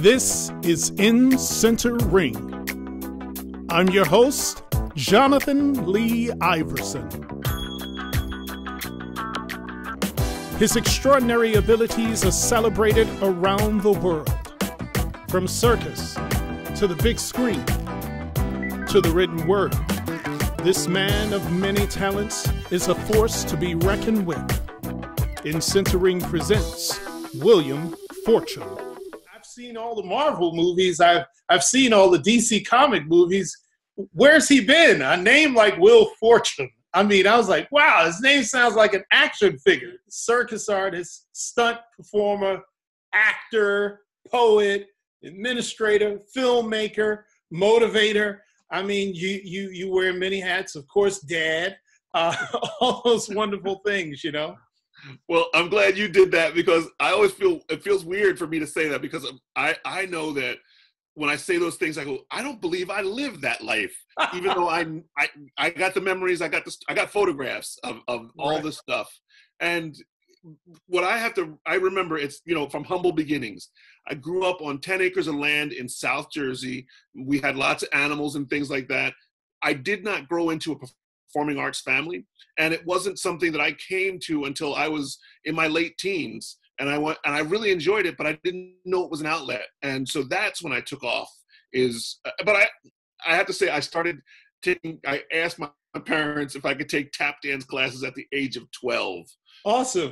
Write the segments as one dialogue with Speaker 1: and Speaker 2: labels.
Speaker 1: This is In Center Ring. I'm your host, Jonathan Lee Iverson. His extraordinary abilities are celebrated around the world, from circus to the big screen to the written word. This man of many talents is a force to be reckoned with. In Center Ring presents William Forchion. I've seen all the Marvel movies. I've seen all the DC comic movies. Where's he been? A name like Will Forchion. I mean, I was like, wow, his name sounds like an action figure. Circus artist, stunt performer, actor, poet, administrator, filmmaker, motivator. I mean, you wear many hats. Of course, dad. All those wonderful things, you know.
Speaker 2: Well, I'm glad you did that, because I always feel it feels weird for me to say that, because I know that when I say those things, I go, I don't believe I lived that life, even though I got the memories, I got photographs of all this stuff. And what I remember, it's, you know, from humble beginnings. I grew up on 10 acres of land in South Jersey. We had lots of animals and things like that. I did not grow into a performing arts family, and it wasn't something that I came to until I was in my late teens. And I really enjoyed it, but I didn't know it was an outlet. And so that's when I took off. But I have to say, I asked my parents if I could take tap dance classes at the age of 12.
Speaker 1: Awesome.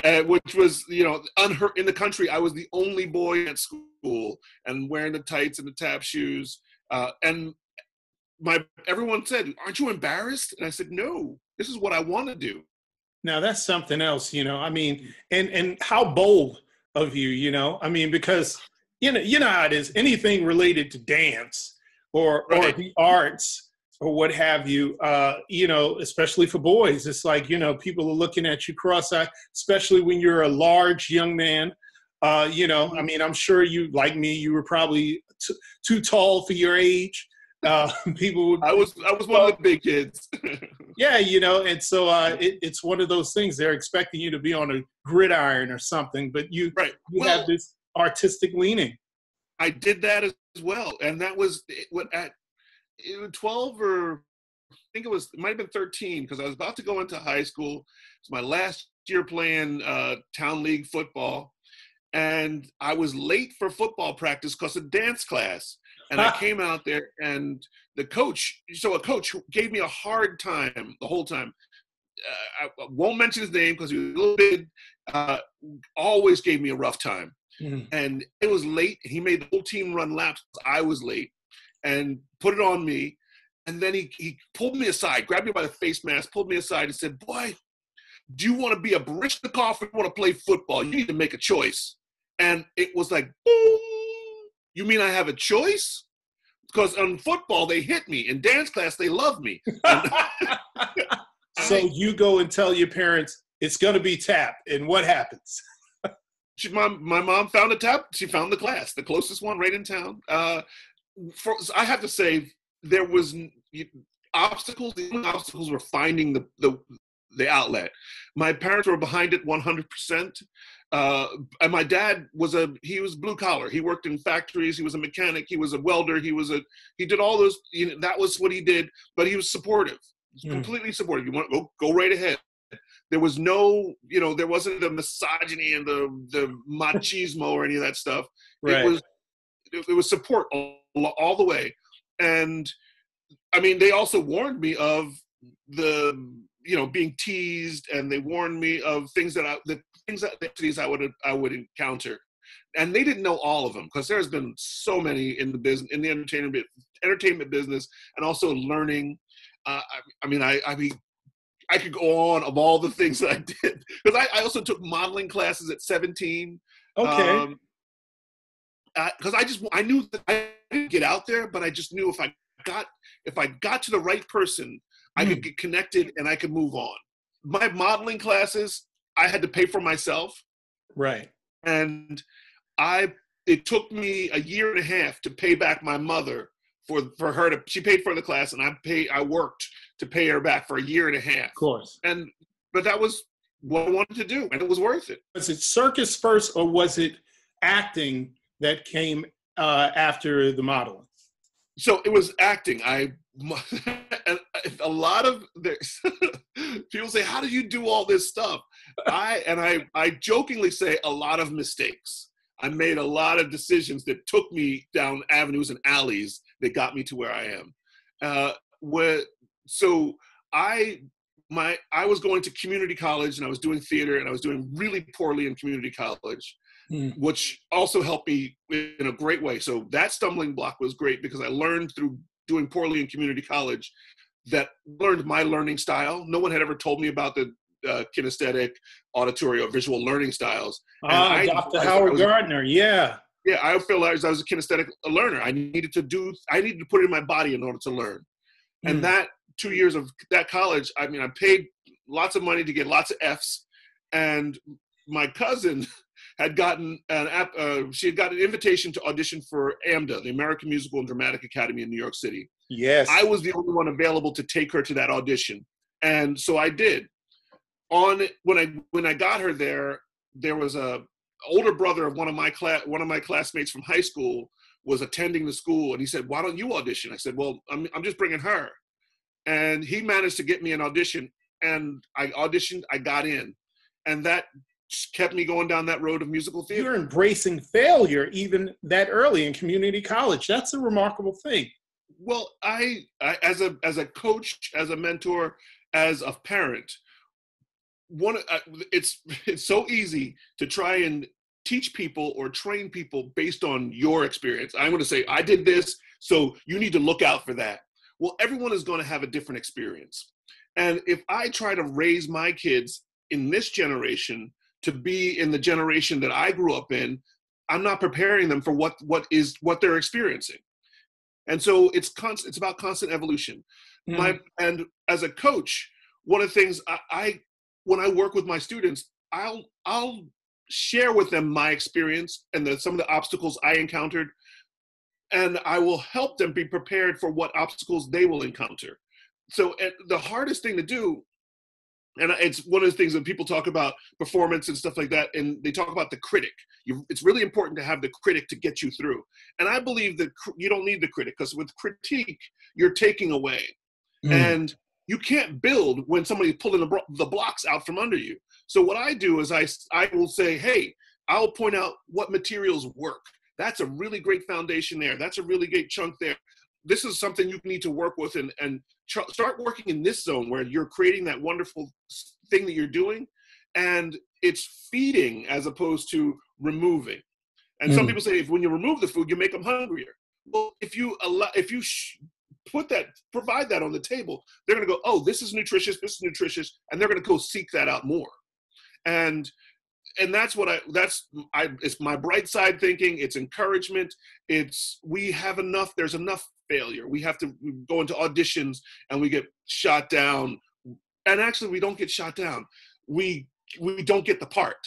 Speaker 2: And which was, you know, unheard in the country. I was the only boy at school and wearing the tights and the tap shoes. And everyone said, "Aren't you embarrassed?" And I said, "No, this is what I want to do."
Speaker 1: Now that's something else, you know. I mean, and how bold of you, you know. I mean, because you know how it is. Anything related to dance or the arts or what have you, you know, especially for boys, it's like, you know, people are looking at you cross-eyed, especially when you're a large young man. You know, I mean, I'm sure you, like me, you were probably too tall for your age. People would,
Speaker 2: I was one of the big kids.
Speaker 1: Yeah, you know, and so it's one of those things. They're expecting you to be on a gridiron or something, but you have this artistic leaning.
Speaker 2: I did that as well, and that was at 12, or I think it might have been 13, because I was about to go into high school. It's my last year playing town league football, and I was late for football practice because of dance class. And I came out there, and a coach gave me a hard time the whole time. I won't mention his name because he was a little bit, always gave me a rough time. Mm-hmm. And it was late. He made the whole team run laps. I was late, and put it on me. And then he pulled me aside, grabbed me by the face mask, pulled me aside and said, "Boy, do you want to be a Barishnikov or you want to play football? You need to make a choice." And it was like, boom. You mean I have a choice? Because on football, they hit me. In dance class, they love me.
Speaker 1: So you go and tell your parents, it's going to be tap. And what happens?
Speaker 2: My mom found a tap. She found the class, the closest one right in town. I have to say, there was obstacles. The only obstacles were finding the outlet. My parents were behind it 100%. And my dad was blue collar. He worked in factories. He was a mechanic. He was a welder. He did all those, you know, that was what he did, but he was supportive, completely supportive. You want to go right ahead. There was no, you know, there wasn't the misogyny and the machismo or any of that stuff. Right. It was support all the way. And I mean, they also warned me of being teased, and they warned me of activities I would encounter, and they didn't know all of them, because there's been so many in the entertainment business, and also learning. I could go on of all the things that I did, because I also took modeling classes at 17.
Speaker 1: Okay.
Speaker 2: Because I knew that I didn't get out there, but I just knew if I got to the right person, I could get connected and I could move on. My modeling classes, I had to pay for myself.
Speaker 1: Right.
Speaker 2: And it took me a year and a half to pay back my mother for her she paid for the class, and I worked to pay her back for a year and a half.
Speaker 1: Of course.
Speaker 2: But that was what I wanted to do, and it was worth it.
Speaker 1: Was it circus first, or was it acting that came after the modeling?
Speaker 2: So it was acting. And a lot of this, people say, how do you do all this stuff? I jokingly say a lot of mistakes. I made a lot of decisions that took me down avenues and alleys that got me to where I am. So I was going to community college, and I was doing theater, and I was doing really poorly in community college, which also helped me in a great way. So that stumbling block was great because I learned through doing poorly in community college learned my learning style. No one had ever told me about the kinesthetic, auditory, or visual learning styles.
Speaker 1: Dr. Howard Gardner, yeah.
Speaker 2: Yeah, I realized I was a kinesthetic learner. I needed to put it in my body in order to learn. And that 2 years of that college, I mean, I paid lots of money to get lots of Fs. And my cousin had gotten she had got an invitation to audition for AMDA, the American Musical and Dramatic Academy in New York City.
Speaker 1: Yes.
Speaker 2: I was the only one available to take her to that audition. And so I did. When I got her there was a older brother of one of my classmates from high school was attending the school, and he said, "Why don't you audition?" I said, "Well, I'm just bringing her." And he managed to get me an audition, and I auditioned, I got in. And that kept me going down that road of musical theater.
Speaker 1: You're embracing failure even that early in community college. That's a remarkable thing.
Speaker 2: Well, I as a coach, as a mentor, as a parent, it's so easy to try and teach people or train people based on your experience. I'm going to say, I did this, so you need to look out for that. Well, everyone is going to have a different experience. And if I try to raise my kids in this generation to be in the generation that I grew up in, I'm not preparing them for what they're experiencing. And so it's about constant evolution. And as a coach, one of the things when I work with my students, I'll share with them my experience and some of the obstacles I encountered, and I will help them be prepared for what obstacles they will encounter. So the hardest thing to do, and it's one of the things that people talk about performance and stuff like that, and they talk about the critic. It's really important to have the critic to get you through. And I believe that you don't need the critic, because with critique, you're taking away. And you can't build when somebody's pulling the blocks out from under you. So what I do is I will say, hey, I'll point out what materials work. That's a really great foundation there. That's a really great chunk there. This is something you need to work with and start working in this zone where you're creating that wonderful thing that you're doing. And it's feeding as opposed to removing. And some people say, if when you remove the food, you make them hungrier. Well, if you provide that on the table, they're going to go, oh, this is nutritious, and they're going to go seek that out more. And that's it's my bright side thinking. It's encouragement. There's enough failure. We have to go into auditions and we get shot down. And actually we don't get shot down. We don't get the part,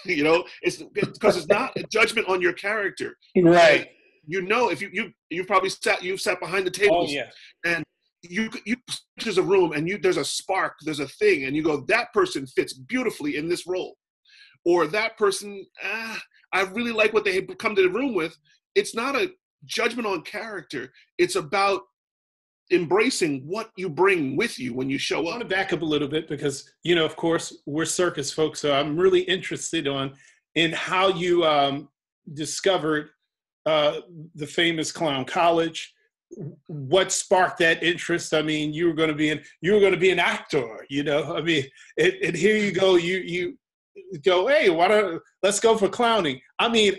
Speaker 2: it's because it's not a judgment on your character.
Speaker 1: Right.
Speaker 2: If you've probably sat behind the tables, and there's a room and there's a spark, there's a thing, and you go, that person fits beautifully in this role, or that person, I really like what they come to the room with. It's not a judgment on character. It's about embracing what you bring with you when you show up.
Speaker 1: I want to back up a little bit because, of course, we're circus folks, so I'm really interested in how you discovered the famous Clown College. What sparked that interest? I mean, you were going to be an actor, I mean, and here you go, you go, hey, let's go for clowning. I mean,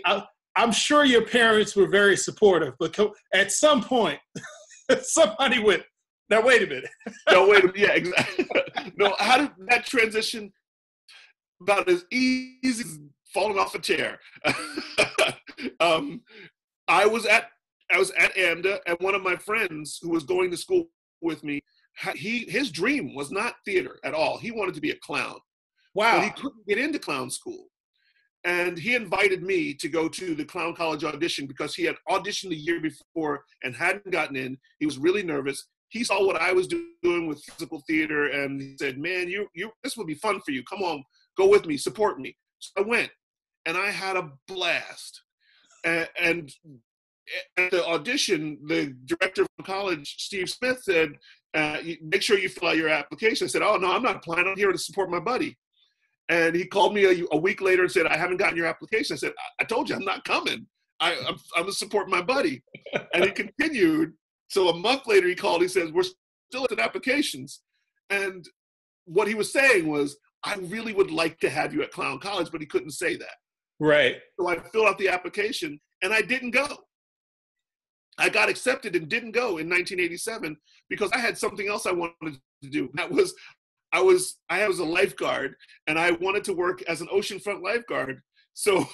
Speaker 1: I'm sure your parents were very supportive, but at some point, somebody went, now wait a minute.
Speaker 2: No, wait a minute. Yeah, exactly. No, how did that transition? About as easy as falling off a chair. I was at AMDA, and one of my friends who was going to school with me, his dream was not theater at all. He wanted to be a clown.
Speaker 1: Wow.
Speaker 2: But he couldn't get into clown school. And he invited me to go to the Clown College audition because he had auditioned the year before and hadn't gotten in. He was really nervous. He saw what I was doing with physical theater, and he said, man, this would be fun for you. Come on, go with me, support me. So I went. and I had a blast. And at the audition, the director from college, Steve Smith, said, make sure you fill out your application. I said, oh, no, I'm not applying. I'm here to support my buddy. And he called me a week later and said, I haven't gotten your application. I said, I told you I'm not coming. I'm going to support my buddy. And he continued. So a month later, he called. He says, we're still at applications. And what he was saying was, I really would like to have you at Clown College, but he couldn't say that.
Speaker 1: Right.
Speaker 2: So I filled out the application, and I didn't go. I got accepted and didn't go in 1987 because I had something else I wanted to do. That was, I was a lifeguard, and I wanted to work as an oceanfront lifeguard. So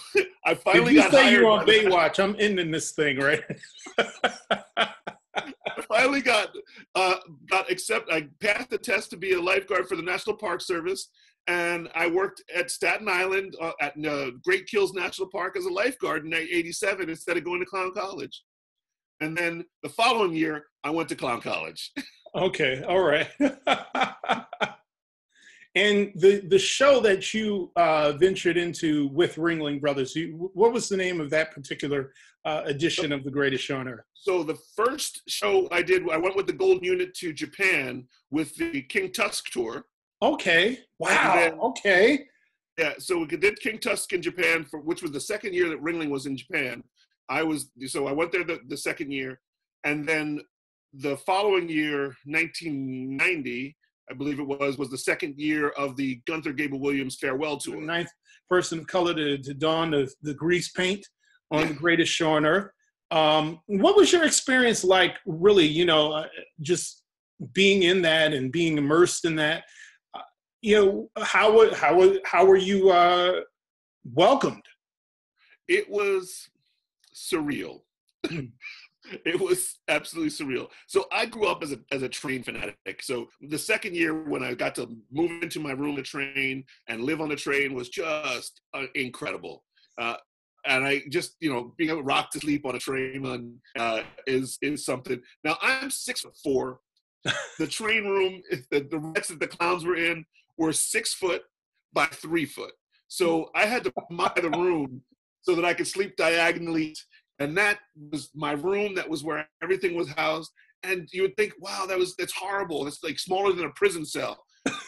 Speaker 2: I finally got hired.
Speaker 1: Did you say you were on Baywatch? I'm ending this thing, right?
Speaker 2: I finally got accepted. I passed the test to be a lifeguard for the National Park Service, and I worked at Staten Island at Great Kills National Park as a lifeguard in '87 instead of going to Clown College. And then the following year, I went to Clown College.
Speaker 1: Okay, all right. And the show that you ventured into with Ringling Brothers, what was the name of that particular edition of The Greatest Show on Earth?
Speaker 2: So the first show I did, I went with the Golden Unit to Japan with the King Tusk tour.
Speaker 1: Okay. Wow.
Speaker 2: Then,
Speaker 1: okay.
Speaker 2: Yeah. So we did King Tusk in Japan, which was the second year that Ringling was in Japan. I went there the second year, and then the following year, 1990, I believe it was the second year of the Gunther Gable Williams farewell tour.
Speaker 1: The ninth person of color to don the grease paint on The Greatest Show on Earth. What was your experience like, really, just being in that and being immersed in that? How were you welcomed?
Speaker 2: It was surreal. It was absolutely surreal. So I grew up as a train fanatic. So the second year when I got to move into my room to train and live on the train was just incredible. And I just, being able to rock to sleep on a train is something. Now I'm 6'4". The train room, the rest that the clowns were in were 6 foot by 3 foot. So I had to buy the room so that I could sleep diagonally. And that was my room. That was where everything was housed. And you would think, wow, that's horrible. It's like smaller than a prison cell.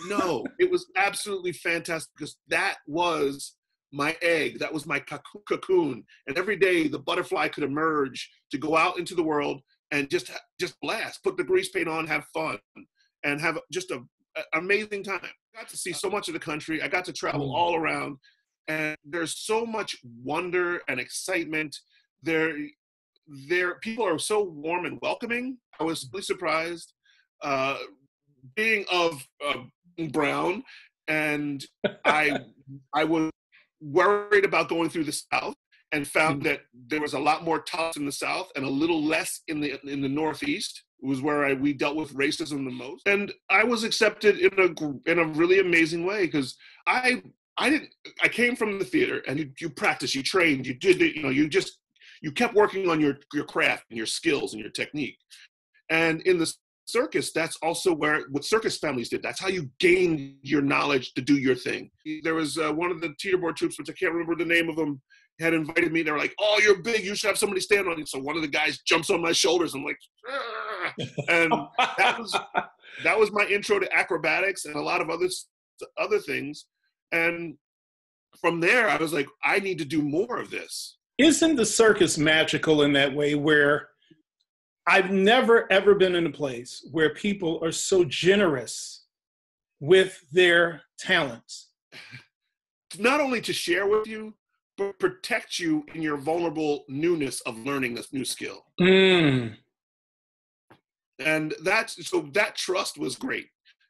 Speaker 2: No, it was absolutely fantastic because that was my egg. That was my cocoon. And every day the butterfly could emerge to go out into the world and just blast, put the grease paint on, have fun, and have just an amazing time. I got to see so much of the country. I got to travel all around. And there's so much wonder and excitement. People are so warm and welcoming. I was really surprised, being of brown, and I was worried about going through the South, and found that there was a lot more tolerance in the South and a little less in the Northeast. It was where we dealt with racism the most, and I was accepted in a really amazing way because I came from the theater, and you practice, you trained, you did it, you kept working on your craft and your skills and your technique. And in the circus, that's also what circus families did. That's how you gained your knowledge to do your thing. There was one of the teeterboard troops, which I can't remember the name of them, had invited me. They were like, oh, you're big, you should have somebody stand on you. So one of the guys jumps on my shoulders. I'm like, ah. And that was my intro to acrobatics and a lot of other things. And from there, I was like, I need to do more of this.
Speaker 1: Isn't the circus magical in that way, where I've never, ever been in a place where people are so generous with their talents?
Speaker 2: Not only to share with you, but protect you in your vulnerable newness of learning this new skill. And that trust was great.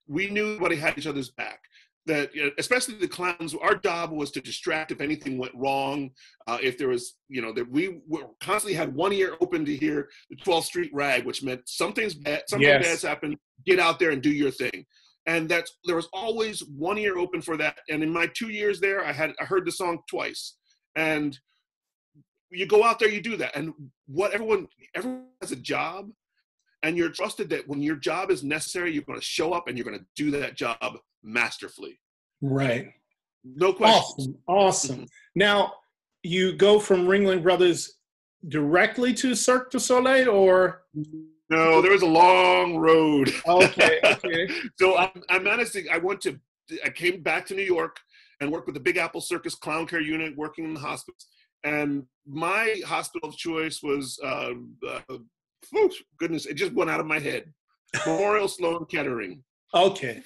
Speaker 2: We knew everybody had each other's back. That especially the clowns, our job was to distract if anything went wrong. If there was, that we constantly had one ear open to hear the 12th Street rag, which meant something bad's happened. Get out there and do your thing. And there was always one ear open for that. And in my 2 years there, I heard the song twice. And you go out there, you do that. And everyone has a job, and you're trusted that when your job is necessary, you're going to show up and you're going to do that job masterfully.
Speaker 1: Right.
Speaker 2: No question.
Speaker 1: Awesome. Now, you go from Ringling Brothers directly to Cirque du Soleil, or?
Speaker 2: No, there was a long road.
Speaker 1: Okay, okay.
Speaker 2: So I managed to, I came back to New York and worked with the Big Apple Circus Clown Care Unit, working in the hospice. And my hospital of choice was, goodness, it just went out of my head. Memorial Sloan Kettering.
Speaker 1: Okay.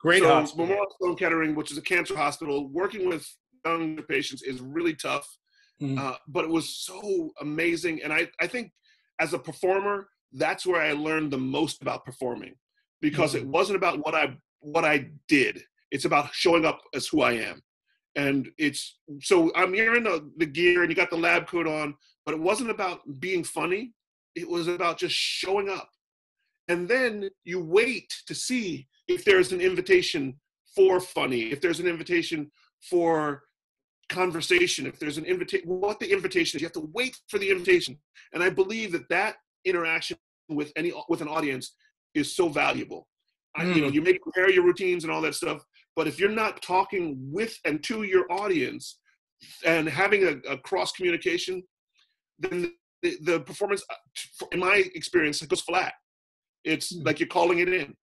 Speaker 1: Great hospital.
Speaker 2: Memorial Sloan Kettering, which is a cancer hospital, working with young patients is really tough. But it was so amazing. And I think as a performer, that's where I learned the most about performing, because it wasn't about what I did. It's about showing up as who I am. And so I'm wearing the gear and you got the lab coat on, but it wasn't about being funny. It was about just showing up. And then you wait to see if there's an invitation for funny, if there's an invitation for conversation, if there's an invitation, what the invitation is. You have to wait for the invitation. And I believe that interaction with an audience is so valuable. You may prepare your routines and all that stuff, but if you're not talking with and to your audience and having a cross communication, then the performance, in my experience, it goes flat. It's like you're calling it in.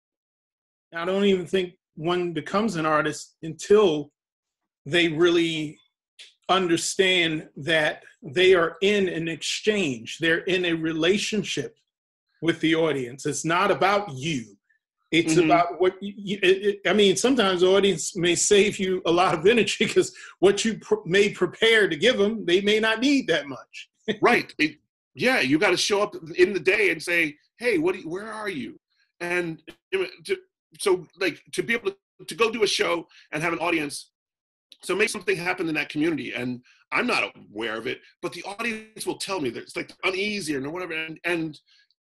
Speaker 1: I don't even think one becomes an artist until they really understand that they are in an exchange. They're in a relationship with the audience. It's not about you. It's about what I mean, sometimes the audience may save you a lot of energy because what you may prepare to give them, they may not need that much.
Speaker 2: Right. You got to show up in the day and say, hey, where are you? And to be able to go do a show and have an audience, so make something happen in that community. And I'm not aware of it, but the audience will tell me that it's like uneasy or whatever. And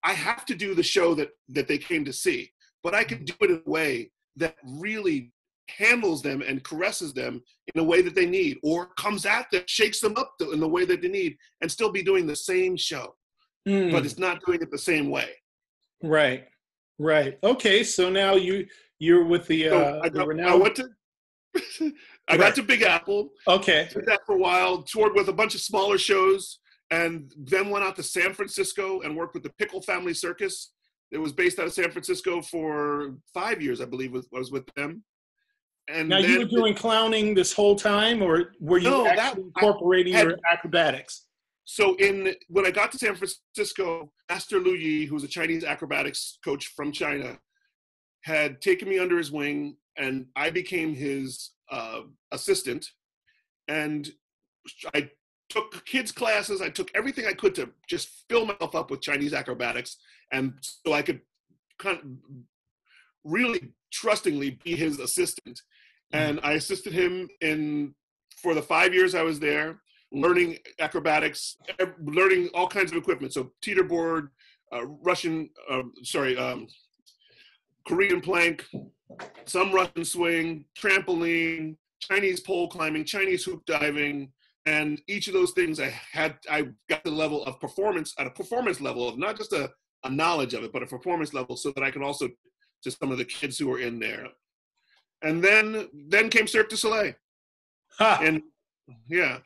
Speaker 2: I have to do the show that they came to see, but I can do it in a way that really handles them and caresses them in a way that they need, or comes at them, shakes them up in the way that they need, and still be doing the same show, but it's not doing it the same way.
Speaker 1: Right. Okay, so now you're with the
Speaker 2: I got to Big Apple.
Speaker 1: Okay.
Speaker 2: Did that for a while, toured with a bunch of smaller shows, and then went out to San Francisco and worked with the Pickle Family Circus. It was based out of San Francisco for 5 years, I believe, was with them. And
Speaker 1: now you were doing clowning this whole time, or were you actually incorporating your acrobatics?
Speaker 2: So when I got to San Francisco, Master Lu Yi, who's a Chinese acrobatics coach from China, had taken me under his wing, and I became his assistant. And I took kids' classes. I took everything I could to just fill myself up with Chinese acrobatics, and so I could kind of really trustingly be his assistant. And I assisted him for the 5 years I was there, learning acrobatics, learning all kinds of equipment. So teeterboard, Korean plank, some Russian swing, trampoline, Chinese pole climbing, Chinese hoop diving. And each of those things I got the level of performance, at a performance level of not just a knowledge of it, but a performance level, so that I could also to some of the kids who were in there. And then came Cirque du Soleil. And yeah.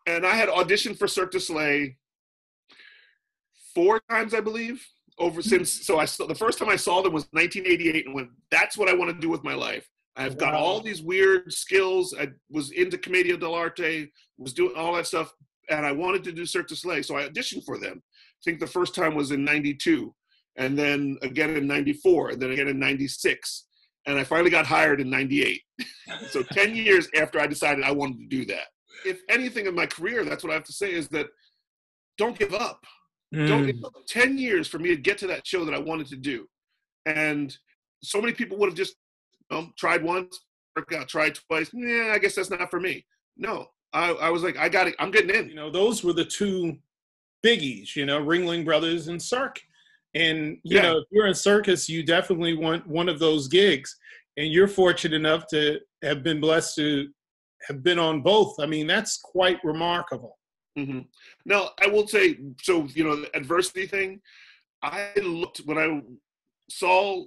Speaker 2: And I had auditioned for Cirque du Soleil 4 times, I believe, the first time I saw them was 1988 and went, that's what I want to do with my life. I've got all these weird skills. I was into Commedia dell'arte, was doing all that stuff, and I wanted to do Cirque du Soleil. So I auditioned for them. I think the first time was in 92, and then again in 94, and then again in 96. And I finally got hired in 98. So 10 years after I decided I wanted to do that. If anything in my career, that's what I have to say, is that don't give up. It took 10 years for me to get to that show that I wanted to do. And so many people would have just tried once, tried twice. Yeah, I guess that's not for me. No, I was like, I got it. I'm getting in.
Speaker 1: Those were the 2 biggies, Ringling Brothers and Cirque. And, if you're in circus, you definitely want one of those gigs. And you're fortunate enough to have been blessed to have been on both. I mean, that's quite remarkable.
Speaker 2: Mm-hmm. Now, I will say, so, the adversity thing, I looked, when I saw,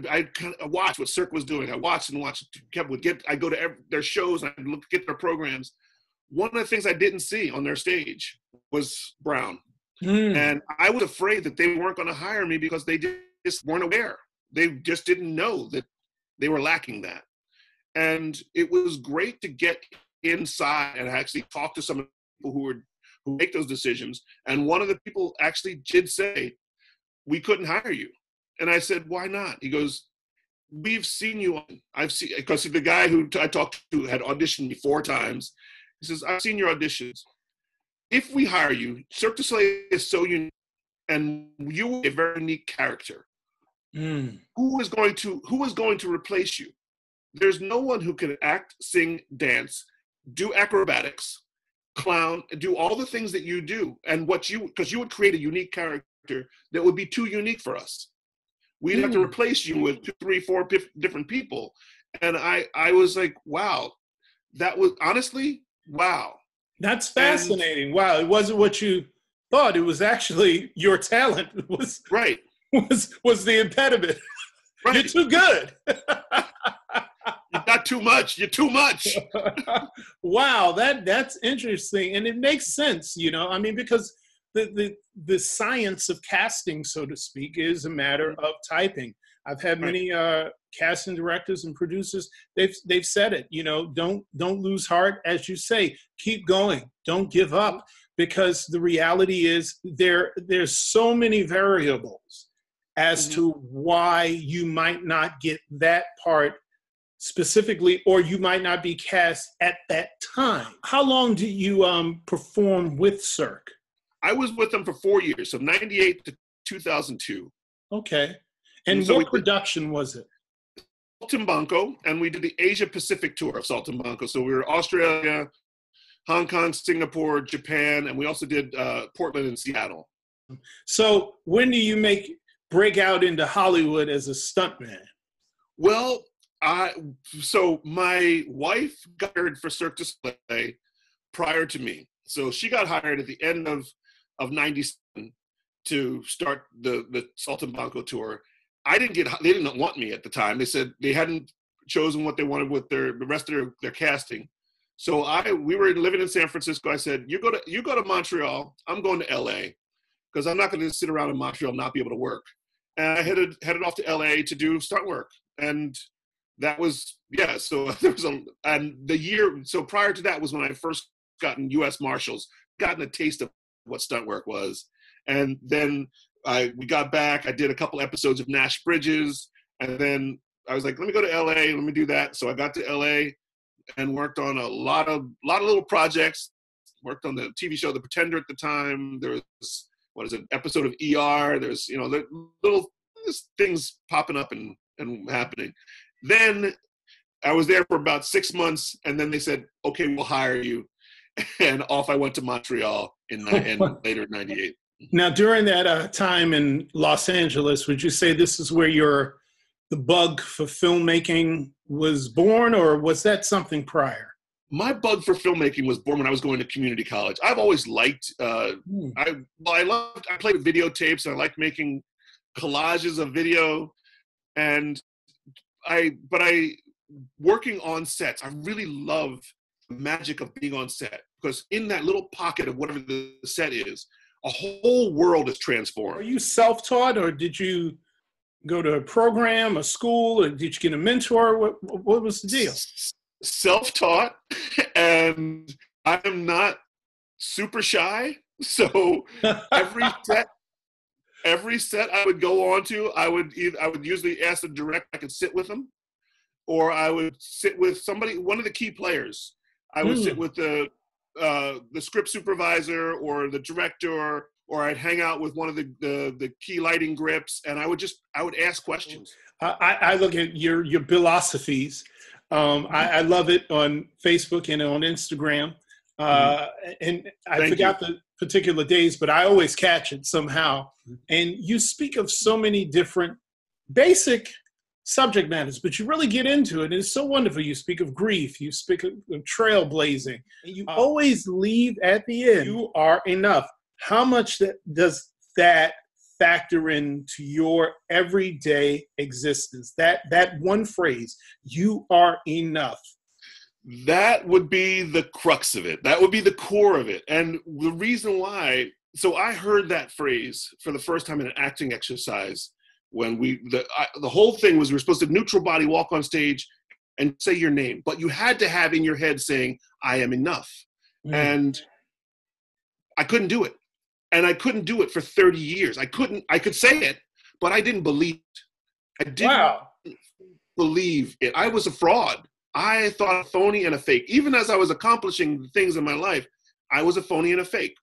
Speaker 2: I watched what Cirque was doing. I watched and watched, I go to their shows, and I get their programs. one of the things I didn't see on their stage was brown. And I was afraid that they weren't going to hire me because they just weren't aware. They just didn't know that they were lacking that. And it was great to get inside and actually talk to some people who make those decisions. And one of the people actually did say, we couldn't hire you. And I said, why not? He goes, we've seen you. Because the guy who I talked to had auditioned me 4 times. He says, I've seen your auditions. If we hire you, Cirque du Soleil is so unique, and you are a very unique character. Who is going to replace you? There's no one who can act, sing, dance, do acrobatics, clown, do all the things that you do, and because you would create a unique character that would be too unique for us. We'd have to replace you with 2, 3, 4 different people. And I was like, wow, that was honestly, wow.
Speaker 1: That's fascinating. Wow, it wasn't what you thought. It was actually your talent was the impediment. Right. You're too good.
Speaker 2: You're not too much. You're too much.
Speaker 1: Wow, that's interesting, and it makes sense. I mean, because the science of casting, so to speak, is a matter of typing. I've had many casting directors and producers. They've said it. Don't lose heart, as you say. Keep going. Don't give up, because the reality is there's so many variables as to why you might not get that part specifically, or you might not be cast at that time. How long did you perform with Cirque?
Speaker 2: I was with them for 4 years, so 98 to 2002.
Speaker 1: Okay. And so what production was it?
Speaker 2: Saltimbanco, and we did the Asia Pacific tour of Saltimbanco. So we were Australia, Hong Kong, Singapore, Japan, and we also did Portland and Seattle.
Speaker 1: So when do you break out into Hollywood as a stuntman?
Speaker 2: Well, so my wife got hired for Cirque du Soleil prior to me. So she got hired at the end of 97 to start the Saltimbanco tour. They didn't want me at the time. They said they hadn't chosen what they wanted with the rest of their casting. So we were living in San Francisco. I said, you go to Montreal. I'm going to LA, because I'm not going to sit around in Montreal and not be able to work. And I headed off to LA to do stunt work. And that was, so there was so prior to that was when I first gotten U.S. Marshals, gotten a taste of what stunt work was. And then we got back. I did a couple episodes of Nash Bridges, and then I was like, let me go to LA. Let me do that. So I got to LA and worked on a lot of little projects. Worked on the TV show The Pretender at the time. There was episode of ER. There's little things popping up and happening. Then I was there for about 6 months, and then they said, okay, we'll hire you. And off I went to Montreal in later 98.
Speaker 1: Now, during that time in Los Angeles, would you say this is where the bug for filmmaking was born, or was that something prior?
Speaker 2: My bug for filmmaking was born when I was going to community college. I've always liked, I played with videotapes, and I liked making collages of video, and working on sets, I really love the magic of being on set, because in that little pocket of whatever the set is, a whole world is transformed.
Speaker 1: Are you self-taught, or did you go to a program, a school, or did you get a mentor? What was the deal?
Speaker 2: Self-taught, and I am not super shy. So every set I would go on to, I would usually ask the director I could sit with them, or I would sit with one of the key players. I would sit with the script supervisor or the director, or I'd hang out with one of the key lighting grips, and I would ask questions.
Speaker 1: I look at your Billosophies. I love it on Facebook and on Instagram. And I forgot the particular days, but I always catch it somehow. And you speak of so many different basic subject matters, but you really get into it. It's so wonderful. You speak of grief. You speak of trailblazing. And you always leave at the end, you are enough. How much does that factor into your everyday existence? That one phrase, you are enough.
Speaker 2: That would be the crux of it. That would be the core of it. And the reason why, so I heard that phrase for the first time in an acting exercise when the whole thing was we were supposed to neutral body walk on stage and say your name, but you had to have in your head saying, I am enough. And I couldn't do it. And I couldn't do it for 30 years. I could say it, but I didn't believe it. I didn't believe it. I was a fraud. I thought a phony and a fake. Even as I was accomplishing things in my life, I was a phony and a fake.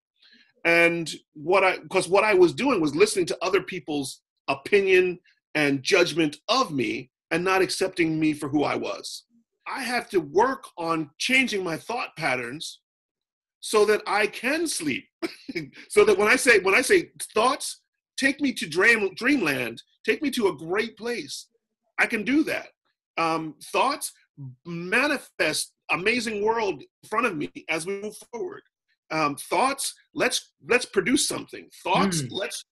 Speaker 2: And because what I was doing was listening to other people's opinion and judgment of me and not accepting me for who I was. I have to work on changing my thought patterns so that I can sleep. So that when I say thoughts, take me to dreamland, take me to a great place, I can do that. Thoughts manifest amazing world in front of me as we move forward. Thoughts, let's produce something. Thoughts,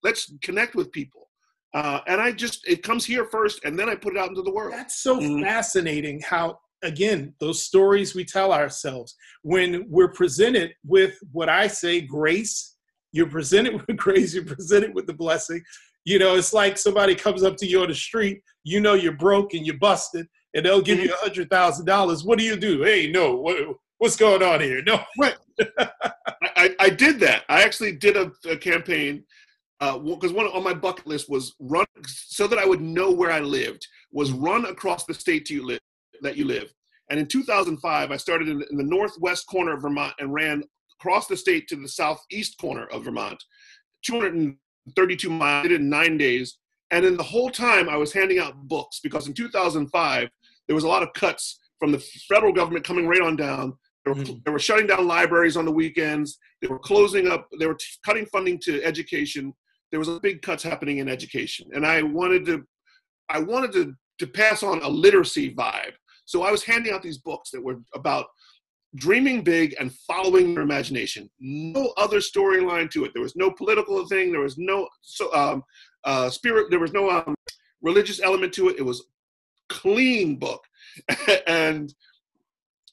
Speaker 2: let's connect with people. And it comes here first, and then I put it out into the world.
Speaker 1: That's so fascinating how, again, those stories we tell ourselves, when we're presented with what I say, grace, you're presented with grace, you're presented with the blessing. You know, it's like somebody comes up to you on the street, you know you're broke and you're busted, and they'll give you $100,000. What do you do? Hey, no, what's going on here? No.
Speaker 2: Right. I did that. I actually did a campaign because one on my bucket list was run so that I would know where I lived, was run across the state that you live. And in 2005, I started in the northwest corner of Vermont and ran across the state to the southeast corner of Vermont, 232 miles, I did it in 9 days. And in the whole time, I was handing out books because in 2005, there was a lot of cuts from the federal government coming right on down. They were shutting down libraries on the weekends. They were closing up. They were cutting funding to education. There was a big cuts happening in education. And I wanted to pass on a literacy vibe. So I was handing out these books that were about dreaming big and following your imagination. No other storyline to it. There was no political thing. There was no spirit. There was no religious element to it. It was a clean book. And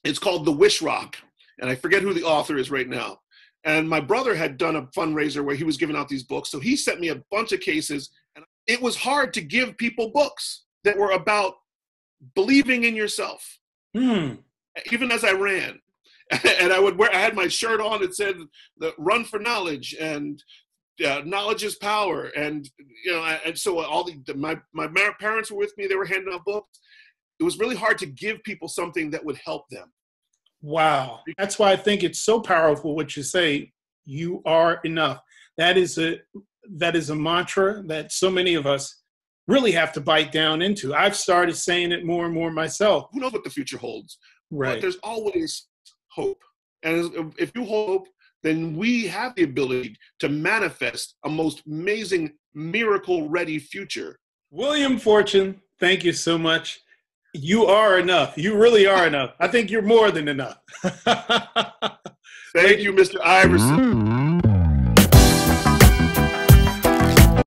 Speaker 2: it's called The Wish Rock. And I forget who the author is right now. And my brother had done a fundraiser where he was giving out these books. So he sent me a bunch of cases. And it was hard to give people books that were about believing in yourself. Even as I ran. And I had my shirt on that said "Run for Knowledge" and knowledge is power. And and so my parents were with me. They were handing out books. It was really hard to give people something that would help them.
Speaker 1: Wow, that's why I think it's so powerful what you say. You are enough. That is a mantra that so many of us really have to bite down into. I've started saying it more and more myself.
Speaker 2: Who knows what the future holds?
Speaker 1: Right.
Speaker 2: But there's always hope. And if you hope, then we have the ability to manifest a most amazing, miracle-ready future.
Speaker 1: William Forchion, thank you so much. You are enough. You really are enough. I think you're more than enough.
Speaker 2: Thank you, Mr. Iverson.